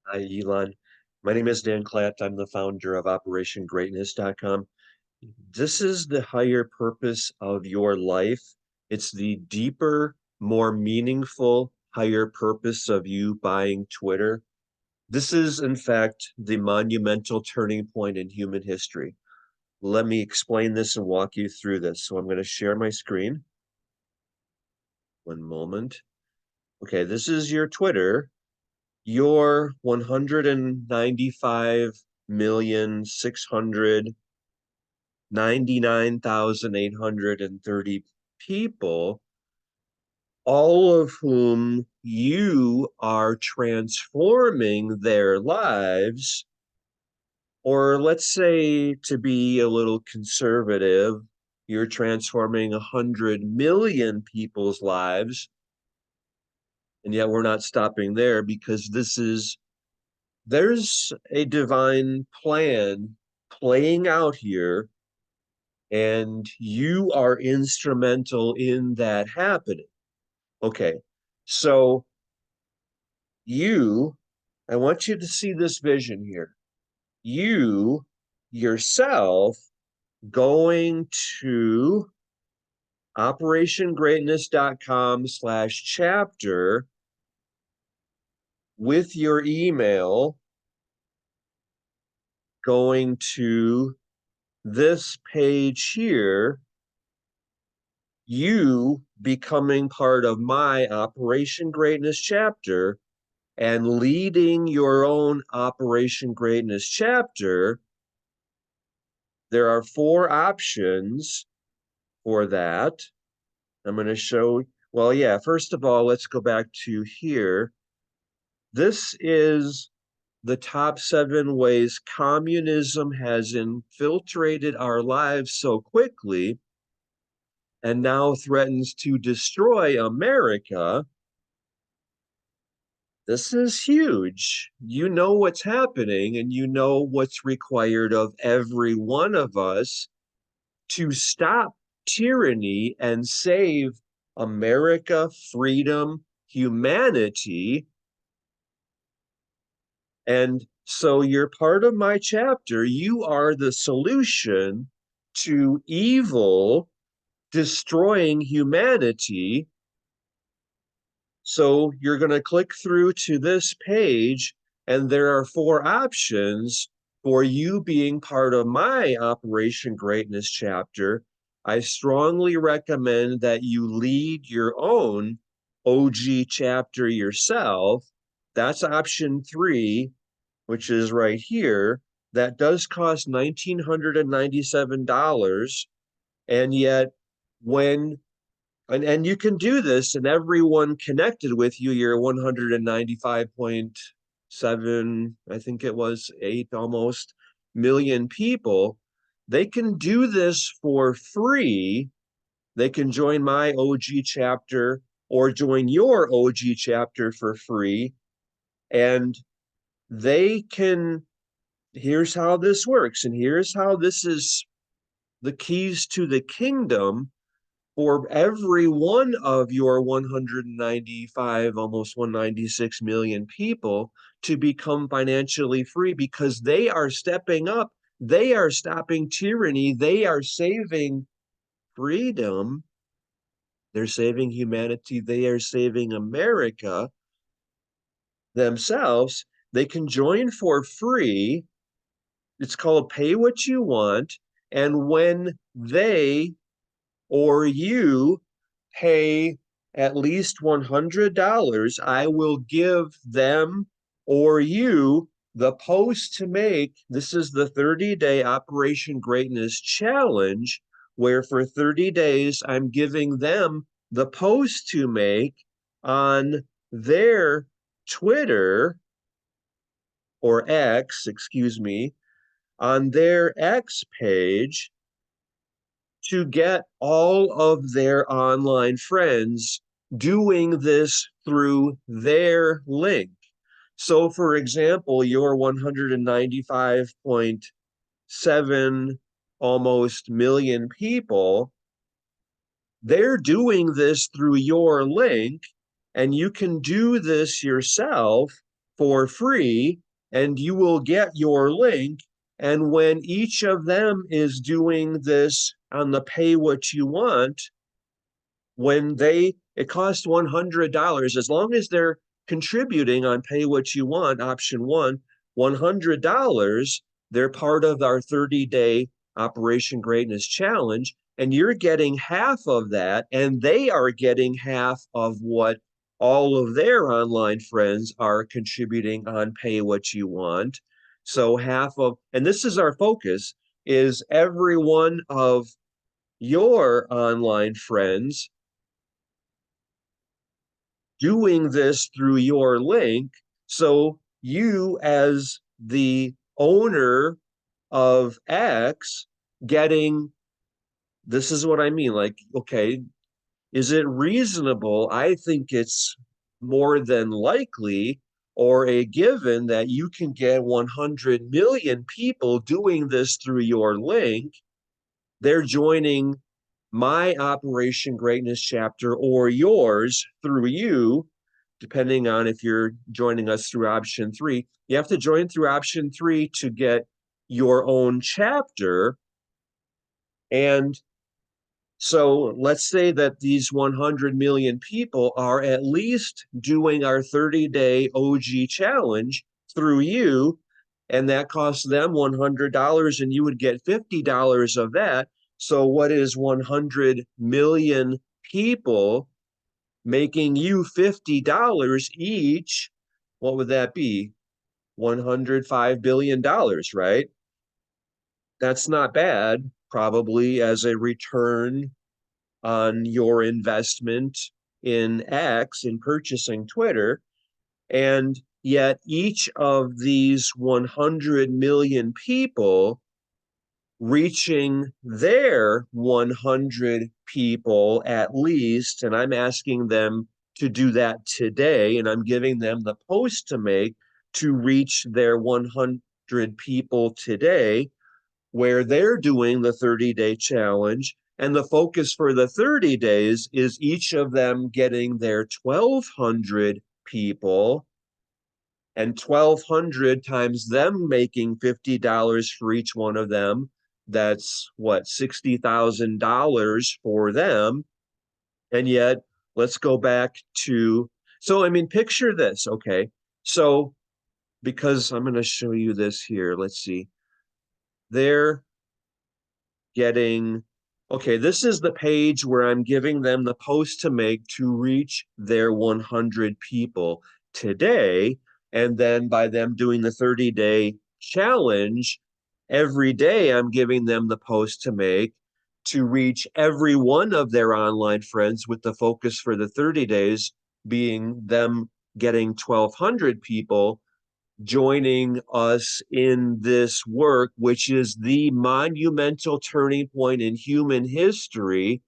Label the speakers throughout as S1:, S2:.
S1: Hi, Elon. My name is Dan Klatt. I'm the founder of OperationGreatness.com. This is the higher purpose of your life. It's the deeper, more meaningful, higher purpose of you buying Twitter. This is, in fact, the monumental turning point in human history. Let me explain this and walk you through this. So I'm going to share my screen. One moment. Okay, this is your Twitter. Your 195,699,830 people, all of whom you are transforming their lives, or let's say, to be a little conservative, you're transforming 100 million people's lives. And yet we're not stopping there because there's a divine plan playing out here, and you are instrumental in that happening. Okay, so you, I want you to see this vision here. You yourself going to operationgreatness.com/chapter with your email, going to this page here, you becoming part of my Operation Greatness chapter and leading your own Operation Greatness chapter. There are 4 options for that. I'm going to show, well, yeah, first of all, let's go back to here. This is the top 7 ways communism has infiltrated our lives so quickly and now threatens to destroy America. This is huge. You know what's happening, and you know what's required of every one of us to stop tyranny and save America, freedom, humanity. And so you're part of my chapter. You are the solution to evil destroying humanity. So you're going to click through to this page, and there are 4 options for you being part of my Operation Greatness chapter. I strongly recommend that you lead your own OG chapter yourself. That's option 3, which is right here. That does cost $1,997. And yet, when and you can do this, and everyone connected with you, your 195.7, I think it was 8 almost million people, they can do this for free. They can join my OG chapter or join your OG chapter for free. And they can, here's how this works, and here's how this is the keys to the kingdom for every one of your 195, almost 196 million people to become financially free, because they are stepping up. They are stopping tyranny. They are saving freedom. They're saving humanity. They are saving America themselves. They can join for free. It's called Pay What You Want. And when they or you pay at least $100, I will give them or you the post to make. This is the 30-day Operation Greatness Challenge, where for 30 days I'm giving them the post to make on their Twitter or X, excuse me, on their X page, to get all of their online friends doing this through their link. So, for example, your 195.7 almost million people, they're doing this through your link, and you can do this yourself. for free, and you will get your link. And when each of them is doing this on the pay what you want, when it costs $100, as long as they're contributing on pay what you want, option one, $100, they're part of our 30-day Operation Greatness Challenge. And you're getting half of that, and they are getting half of what all of their online friends are contributing on pay what you want. So half of, and this is our focus, is every one of your online friends doing this through your link. So you, as the owner of X, getting, this is what I mean. Like, okay, is it reasonable? I think it's more than likely or a given that you can get 100 million people doing this through your link. They're joining my Operation Greatness chapter or yours through you, depending on if you're joining us through option three. You have to join through option three to get your own chapter. And so let's say that these 100 million people are at least doing our 30-day OG challenge through you, and that costs them $100, and you would get $50 of that. So what is 100 million people making you $50 each? What would that be? $105 billion, right? That's not bad, probably as a return on your investment in X, in purchasing Twitter. And yet each of these 100 million people reaching their 100 people at least, and I'm asking them to do that today, and I'm giving them the post to make to reach their 100 people today, where they're doing the 30-day challenge. And the focus for the 30 days is each of them getting their 1,200 people, and 1,200 times them making $50 for each one of them. That's what, $60,000 for them. And yet, let's go back to, so I mean, picture this, okay? So, because I'm going to show you this here, let's see. They're getting, okay, this is the page where I'm giving them the post to make to reach their 100 people today. And then by them doing the 30-day challenge, every day I'm giving them the post to make to reach every one of their online friends, with the focus for the 30 days being them getting 1,200 people joining us in this work, which is the monumental turning point in human history,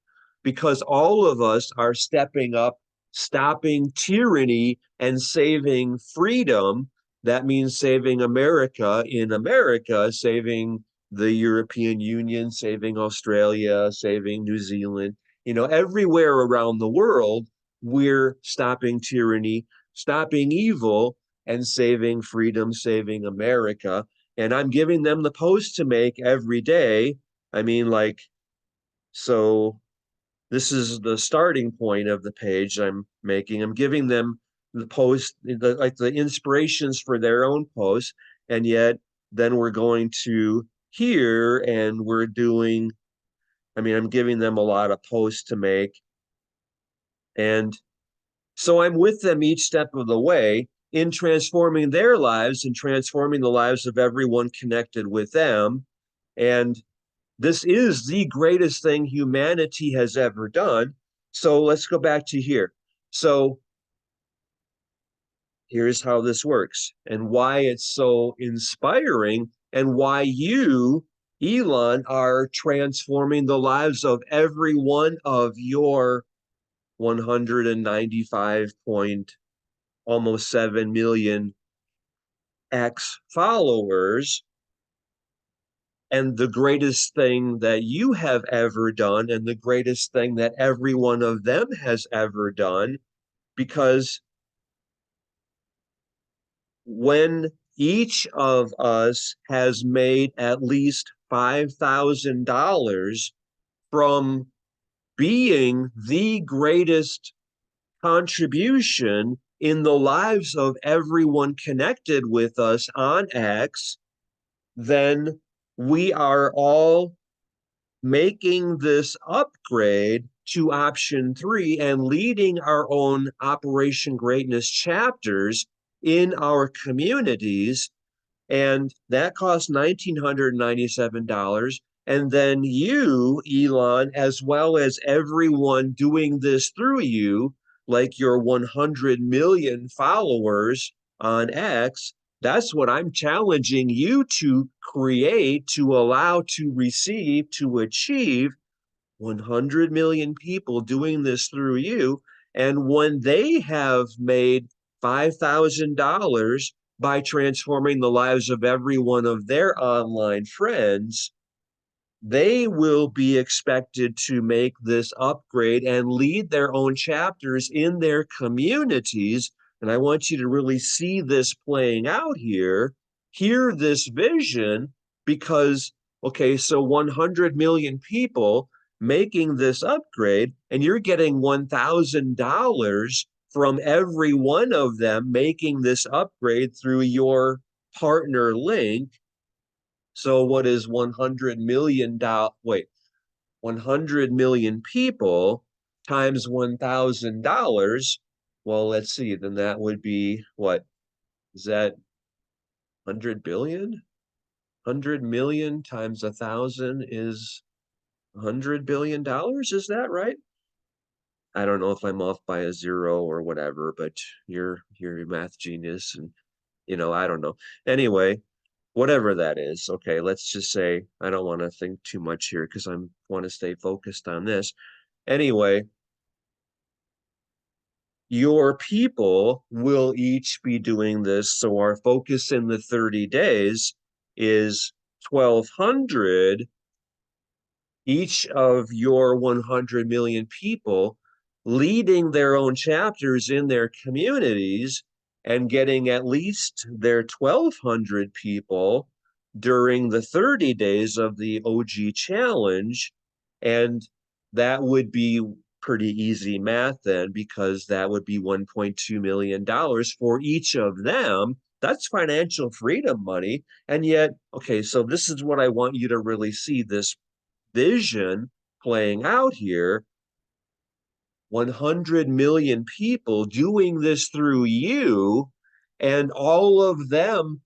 S1: because all of us are stepping up, stopping tyranny, and saving freedom. That means saving America in America, saving the European Union, saving Australia, saving New Zealand. You know, everywhere around the world, we're stopping tyranny, stopping evil, and saving freedom, saving America. And I'm giving them the post to make every day. I mean, like, so this is the starting point of the page I'm making. I'm giving them the post, like the inspirations for their own posts. And yet then we're going to here and we're doing, I mean, I'm giving them a lot of posts to make. And so I'm with them each step of the way in transforming their lives and transforming the lives of everyone connected with them. And this is the greatest thing humanity has ever done. So let's go back to here. So here's how this works and why it's so inspiring, and why you, Elon, are transforming the lives of every one of your 195 point almost 7 million X followers. And the greatest thing that you have ever done, and the greatest thing that every one of them has ever done, because when each of us has made at least $5,000 from being the greatest contribution in the lives of everyone connected with us on X, then we are all making this upgrade to option 3 and leading our own Operation Greatness chapters in our communities. And that costs $1,997. And then you, Elon, as well as everyone doing this through you, like your 100 million followers on X, that's what I'm challenging you to create, to allow, to receive, to achieve 100 million people doing this through you. And when they have made $5,000 by transforming the lives of every one of their online friends, they will be expected to make this upgrade and lead their own chapters in their communities. And I want you to really see this playing out here, hear this vision, because, okay, so 100 million people making this upgrade, and you're getting $1,000 from every one of them making this upgrade through your partner link. So what is 100 million wait, 100 million people times $1,000? Well, let's see. Then that would be what? Is that 100 billion? 100 million times 1,000 is $100 billion. Is that right? I don't know if I'm off by a zero or whatever, but you're a math genius, and I don't know. Anyway, whatever that is. Okay, let's just say I don't want to think too much here because I want to stay focused on this. Anyway, your people will each be doing this. So our focus in the 30 days is 1,200, each of your 100 million people leading their own chapters in their communities and getting at least their 1,200 people during the 30 days of the OG challenge. And that would be pretty easy math then, because that would be $1.2 million for each of them. That's financial freedom money. And yet, okay, so this is what I want you to really see this vision playing out here. 100 million people doing this through you, and all of them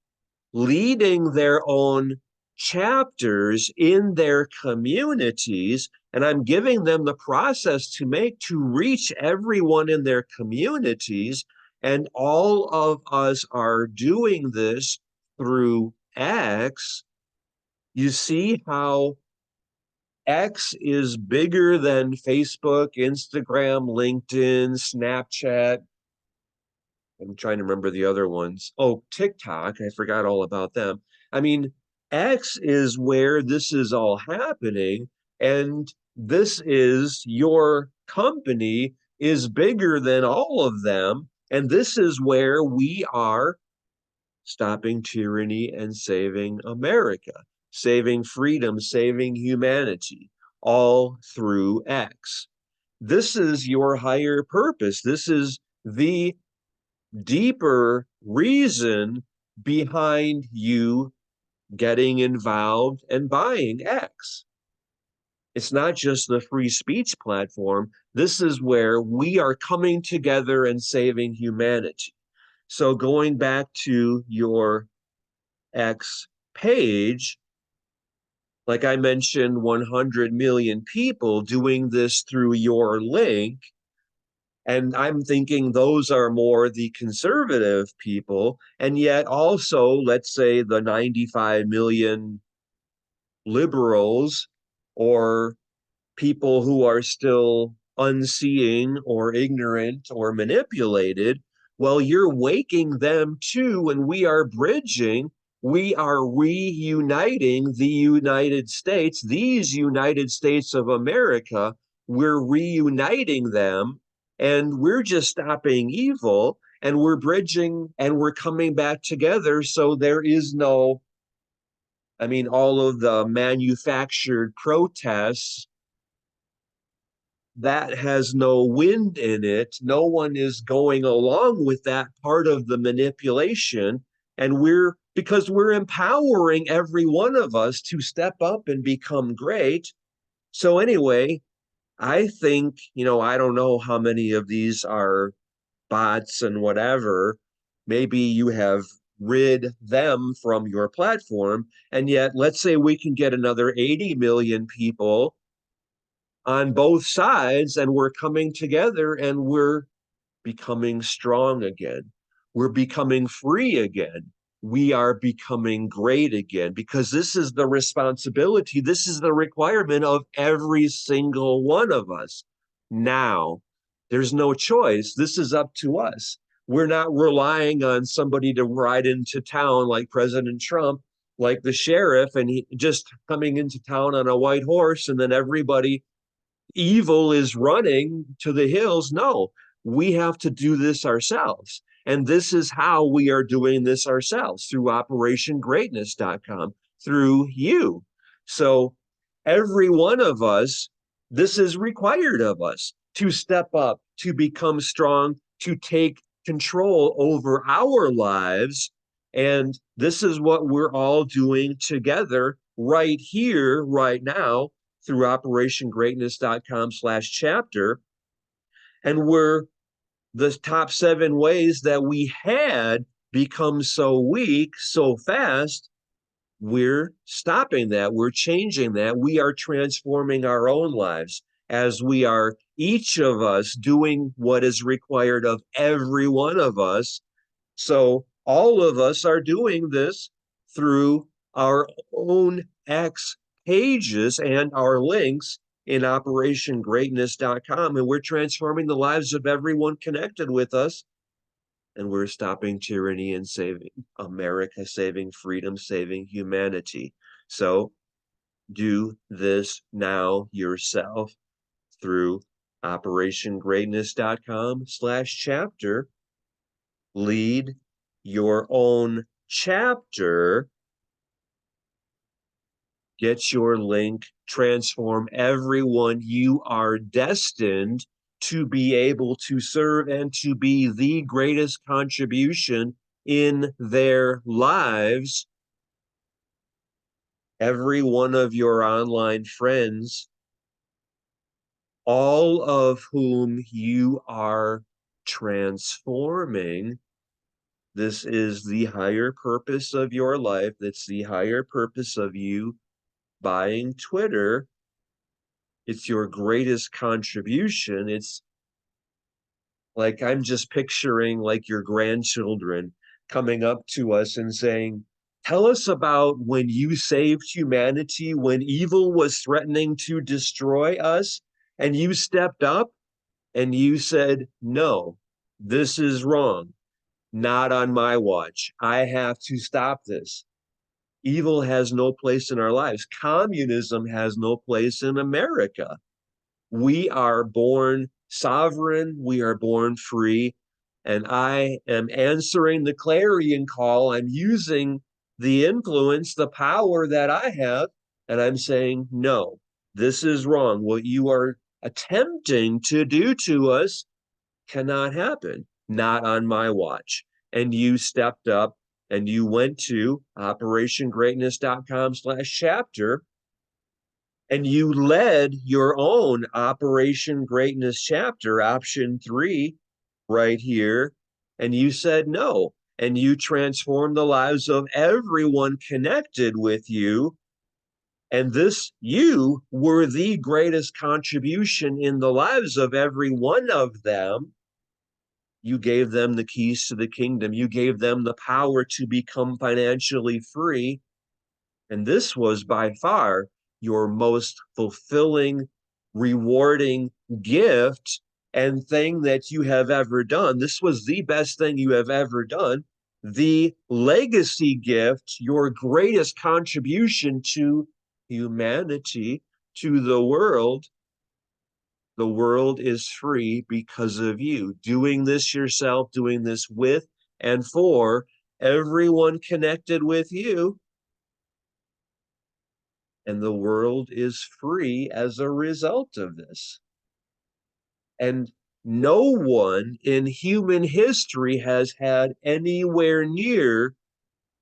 S1: leading their own chapters in their communities. And I'm giving them the process to reach everyone in their communities. And all of us are doing this through X. You see how X is bigger than Facebook, Instagram, LinkedIn, Snapchat. I'm trying to remember the other ones. Oh, TikTok. I forgot all about them. I mean, X is where this is all happening. And this is your company is bigger than all of them. And this is where we are stopping tyranny and saving America, saving freedom, saving humanity, all through X. This is your higher purpose. This is the deeper reason behind you getting involved and buying X. It's not just the free speech platform. This is where we are coming together and saving humanity. So going back to your X page, like I mentioned, 100 million people doing this through your link. And I'm thinking those are more the conservative people. And yet also, let's say the 95 million liberals or people who are still unseeing or ignorant or manipulated, well, you're waking them too, and we are bridging, we are reuniting the United States, these United States of America, we're reuniting them, and we're just stopping evil. and we're bridging and we're coming back together. So there is no, I mean, all of the manufactured protests, that has no wind in it. No one is going along with that part of the manipulation. And because we're empowering every one of us to step up and become great. So, anyway, I think, I don't know how many of these are bots and whatever. Maybe you have rid them from your platform. And yet, let's say we can get another 80 million people on both sides, and we're coming together and we're becoming strong again. We're becoming free again. We are becoming great again, because this is the responsibility. This is the requirement of every single one of us. Now, there's no choice. This is up to us. We're not relying on somebody to ride into town like President Trump, like the sheriff, and he just coming into town on a white horse, and then everybody evil is running to the hills. No, we have to do this ourselves. And this is how we are doing this ourselves, through operationgreatness.com, through you. So every one of us, this is required of us to step up, to become strong, to take control over our lives. And this is what we're all doing together right here, right now, through operationgreatness.com/chapter. And we're the top 7 ways that we had become so weak so fast. We're stopping that. We're changing that. We are transforming our own lives as we are, each of us, doing what is required of every one of us. So all of us are doing this through our own X pages and our links in operationgreatness.com. And we're transforming the lives of everyone connected with us. And we're stopping tyranny and saving America, saving freedom, saving humanity. So do this now yourself through operationgreatness.com/chapter. Lead your own chapter. Get your link, transform everyone. You are destined to be able to serve and to be the greatest contribution in their lives. Every one of your online friends, all of whom you are transforming. This is the higher purpose of your life. That's the higher purpose of you buying Twitter. It's your greatest contribution. It's like, I'm just picturing like your grandchildren coming up to us and saying, tell us about when you saved humanity, when evil was threatening to destroy us, and you stepped up and you said, no, this is wrong. Not on my watch. I have to stop this. Evil has no place in our lives. Communism has no place in America. We are born sovereign. We are born free. And I am answering the clarion call. I'm using the influence, the power that I have. And I'm saying, no, this is wrong. What you are attempting to do to us cannot happen. Not on my watch. And you stepped up and you went to operationgreatness.com/chapter and you led your own Operation Greatness chapter, option 3, right here. And you said no. And you transformed the lives of everyone connected with you. And you were the greatest contribution in the lives of every one of them. You gave them the keys to the kingdom. You gave them the power to become financially free. And this was by far your most fulfilling, rewarding gift and thing that you have ever done. This was the best thing you have ever done. The legacy gift, your greatest contribution to humanity, to the world. The world is free because of you. Doing this yourself, doing this with and for everyone connected with you. And the world is free as a result of this. And no one in human history has had anywhere near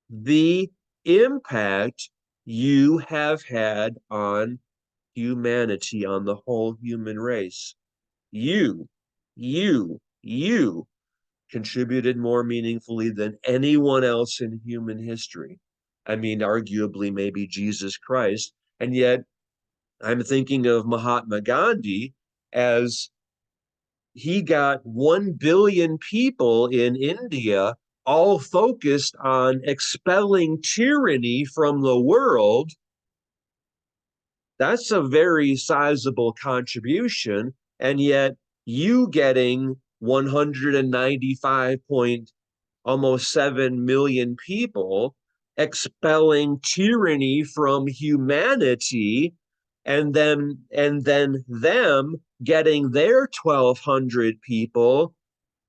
S1: the impact you have had on humanity, on the whole human race. You, you contributed more meaningfully than anyone else in human history. I mean, arguably, maybe Jesus Christ. And yet, I'm thinking of Mahatma Gandhi as he got 1 billion people in India all focused on expelling tyranny from the world. That's a very sizable contribution. And yet, you getting 195 point almost 7 million people expelling tyranny from humanity, and then them getting their 1,200 people.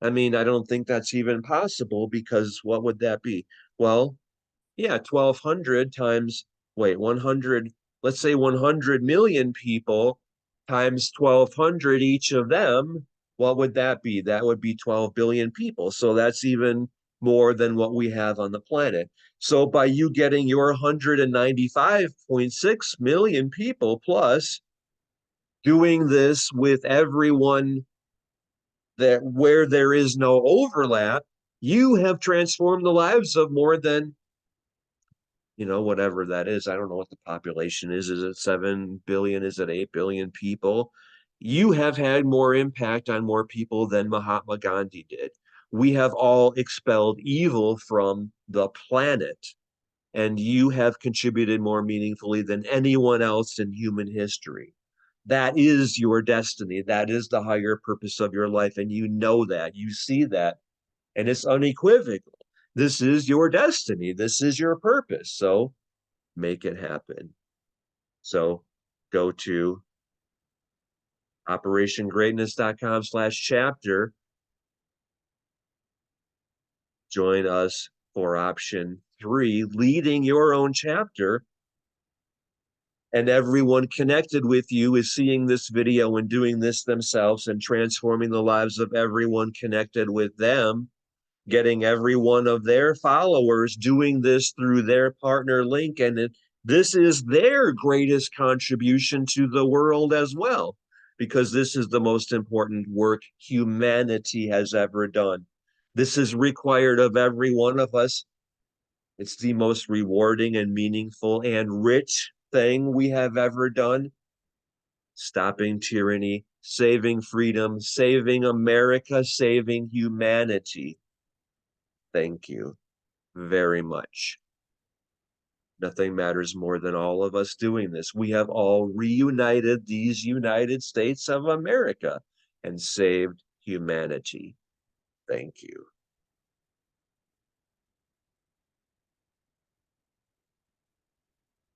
S1: I mean, I don't think that's even possible, because what would that be? Well, yeah, 1,200 times, wait, 100, let's say 100 million people times 1,200 each of them. What would that be? That would be 12 billion people. So that's even more than what we have on the planet. So by you getting your 195.6 million people plus, doing this with everyone that where there is no overlap, you have transformed the lives of more than, whatever that is. I don't know what the population is. Is it 7 billion? Is it 8 billion people? You have had more impact on more people than Mahatma Gandhi did. We have all expelled evil from the planet, and you have contributed more meaningfully than anyone else in human history. That is your destiny. That is the higher purpose of your life. And you know that. You see that. And it's unequivocal. This is your destiny. This is your purpose. So make it happen. So go to operationgreatness.com/chapter. Join us for option 3, leading your own chapter. And everyone connected with you is seeing this video and doing this themselves and transforming the lives of everyone connected with them, getting every one of their followers doing this through their partner link. And this is their greatest contribution to the world as well, because this is the most important work humanity has ever done. This is required of every one of us. It's the most rewarding and meaningful and rich thing we have ever done. Stopping tyranny, saving freedom, saving America, saving humanity. Thank you very much. Nothing matters more than all of us doing this. We have all reunited these United States of America and saved humanity. Thank you.